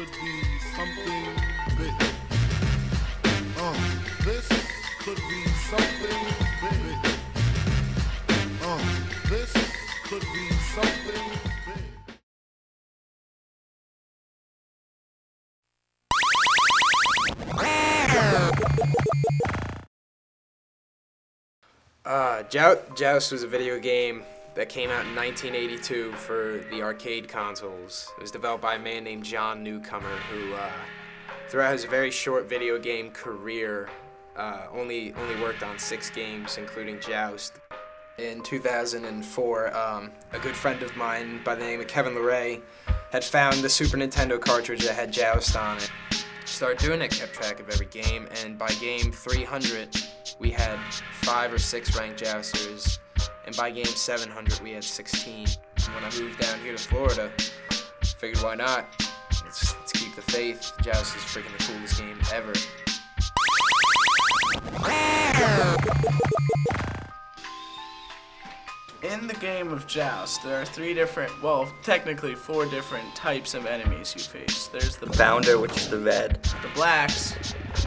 could be something big. This could be something big. This could be something big. Joust was a video game that came out in 1982 for the arcade consoles. It was developed by a man named John Newcomer who, throughout his very short video game career, only worked on 6 games, including Joust. In 2004, a good friend of mine by the name of Kevin LeRae had found the Super Nintendo cartridge that had Joust on it. Started doing it, kept track of every game, and by game 300, we had 5 or 6 ranked Jousters, and by game 700, we had 16. And when I moved down here to Florida, figured why not? Let's keep the faith. Joust is freaking the coolest game ever. In the game of Joust, there are 3 different, well, technically 4 different types of enemies you face. There's the Bounder, which is the red, the blacks,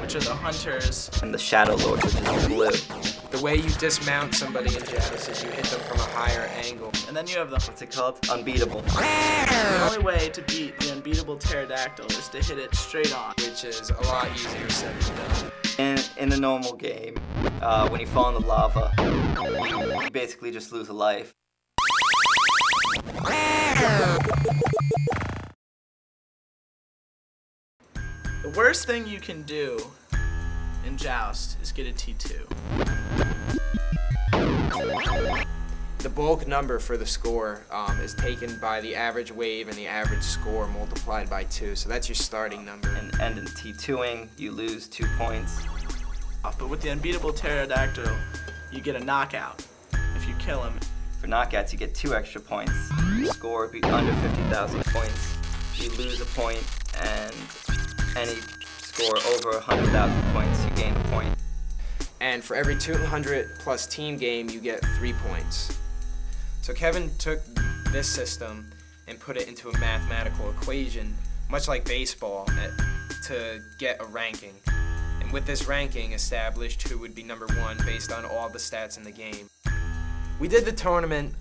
which are the hunters, and the Shadow Lord, which is the blue. The way you dismount somebody in Joust is you hit them from a higher angle. and then you have the, What's it called? Unbeatable. the only way to beat the unbeatable pterodactyl is to hit it straight on. Which is a lot easier said than done. In the normal game, when you fall in the lava, you basically just lose a life. The worst thing you can do in Joust is get a T2. The bulk number for the score is taken by the average wave and the average score multiplied by 2, so that's your starting number. And in T2ing, you lose 2 points. But with the unbeatable pterodactyl, you get a knockout if you kill him. For knockouts, you get 2 extra points. Your score would be under 50,000 points. You lose a point, and any score over 100,000 points, you gain a point. And for every 200 plus team game, you get 3 points. So Kevin took this system and put it into a mathematical equation, much like baseball, to get a ranking. And with this ranking, established who would be number 1 based on all the stats in the game. We did the tournament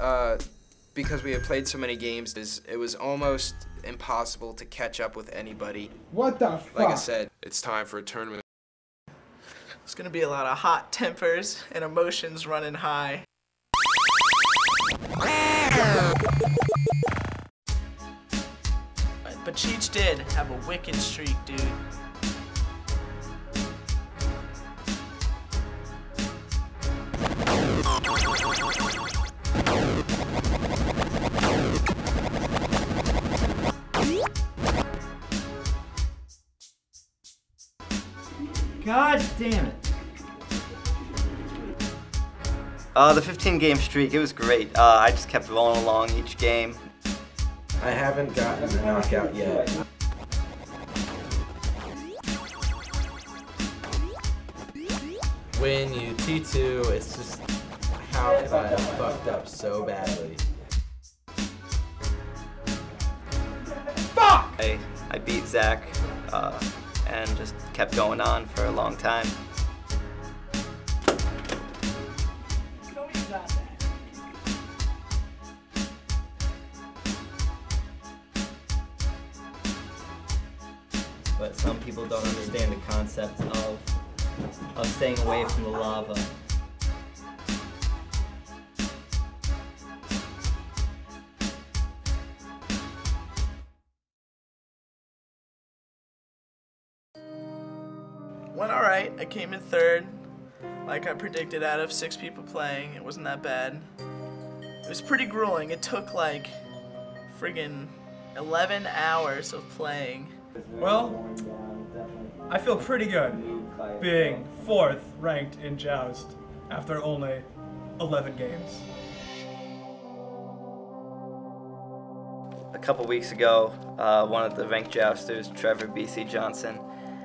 because we had played so many games. It was almost impossible to catch up with anybody. What the fuck? Like I said, it's time for a tournament. It's gonna be a lot of hot tempers and emotions running high. But Cheech did have a wicked streak, dude. God damn it. The 15-game streak, it was great. I just kept rolling along each game. I haven't gotten a knockout yet. When you T2, it's just, how could I have fucked up so badly? Fuck! I beat Zach, and just kept going on for a long time. But some people don't understand the concept of staying away from the lava. Went alright. I came in 3rd. Like I predicted, out of 6 people playing. It wasn't that bad. It was pretty grueling. It took like friggin' 11 hours of playing. Well, I feel pretty good being 4th ranked in Joust after only 11 games. A couple weeks ago, one of the ranked jousters, Trevor BC Johnson,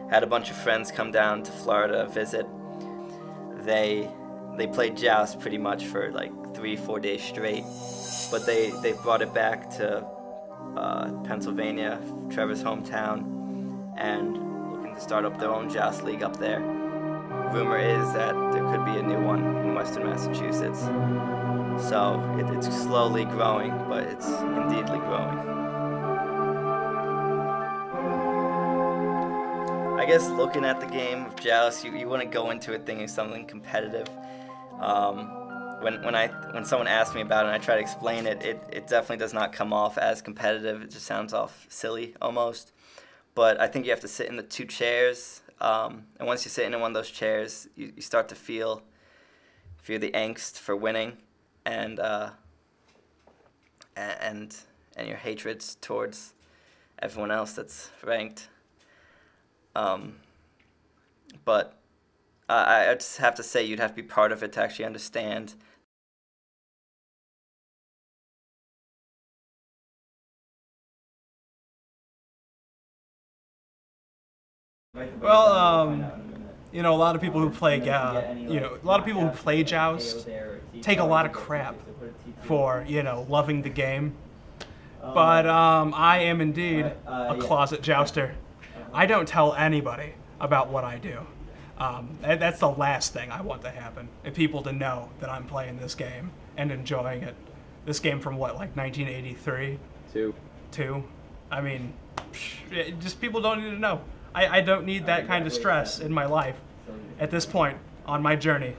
had a bunch of friends come down to Florida to visit. They played Joust pretty much for like 3-4 days straight, but they brought it back to Pennsylvania, Trevor's hometown, and looking to start up their own Joust league up there. Rumor is that there could be a new one in Western Massachusetts. So it's slowly growing, but it's indeedly growing. I guess looking at the game of Joust, you wouldn't go into it thinking something competitive. When someone asks me about it and I try to explain it, it definitely does not come off as competitive. It just sounds off silly almost. But I think you have to sit in the two chairs, and once you sit in one of those chairs, you start to feel the angst for winning, and your hatreds towards everyone else that's ranked. But I just have to say you'd have to be part of it to actually understand. Well, you know, a lot of people who play, a lot of people who play Joust take a lot of crap for, loving the game. But I am indeed a closet jouster. I don't tell anybody about what I do. That's the last thing I want to happen, and people to know that I'm playing this game and enjoying it. This game from what, like 1983? Two. I mean, just people don't need to know. I don't need that kind of stress in my life at this point on my journey.